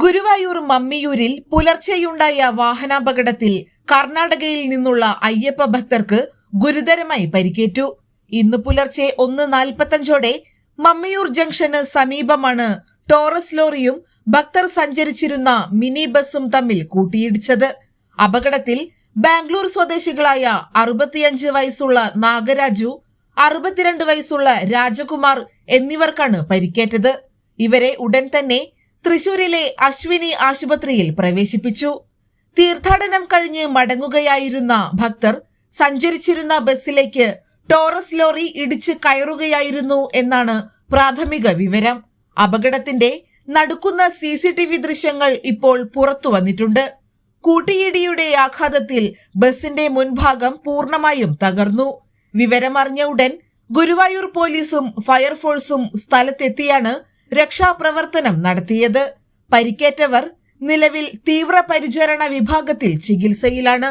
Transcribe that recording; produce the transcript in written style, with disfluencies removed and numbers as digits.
ഗുരുവായൂർ മമ്മിയൂരിൽ പുലർച്ചെയുണ്ടായ വാഹനാപകടത്തിൽ കർണാടകയിൽ നിന്നുള്ള അയ്യപ്പ ഭക്തർക്ക് ഗുരുതരമായി പരിക്കേറ്റു. ഇന്ന് പുലർച്ചെ 1:45 മമ്മിയൂർ ജംഗ്ഷന് സമീപമാണ് ടോറസ് ലോറിയും ഭക്തർ സഞ്ചരിച്ചിരുന്ന മിനി ബസും തമ്മിൽ കൂട്ടിയിടിച്ചത്. അപകടത്തിൽ ബാംഗ്ലൂർ സ്വദേശികളായ 65 വയസ്സുള്ള നാഗരാജു, 62 വയസ്സുള്ള രാജകുമാർ എന്നിവർക്കാണ് പരിക്കേറ്റത്. ഇവരെ ഉടൻ തന്നെ തൃശൂരിലെ അശ്വിനി ആശുപത്രിയിൽ പ്രവേശിപ്പിച്ചു. തീർത്ഥാടനം കഴിഞ്ഞ് മടങ്ങുകയായിരുന്ന ഭക്തർ സഞ്ചരിച്ചിരുന്ന ബസ്സിലേക്ക് ടോറസ് ലോറി ഇടിച്ച് കയറുകയായിരുന്നു എന്നാണ് പ്രാഥമിക വിവരം. അപകടത്തിന്റെ നടുക്കുന്ന CCTV ദൃശ്യങ്ങൾ ഇപ്പോൾ പുറത്തു വന്നിട്ടുണ്ട്. കൂട്ടിയിടിയുടെ ആഘാതത്തിൽ ബസിന്റെ മുൻഭാഗം പൂർണ്ണമായും തകർന്നു. വിവരമറിഞ്ഞ ഉടൻ ഗുരുവായൂർ പോലീസും ഫയർഫോഴ്സും സ്ഥലത്തെത്തിയാണ് രക്ഷാപ്രവർത്തനം നടത്തിയത്. പരിക്കേറ്റവർ നിലവിൽ തീവ്രപരിചരണ വിഭാഗത്തിൽ ചികിത്സയിലാണ്.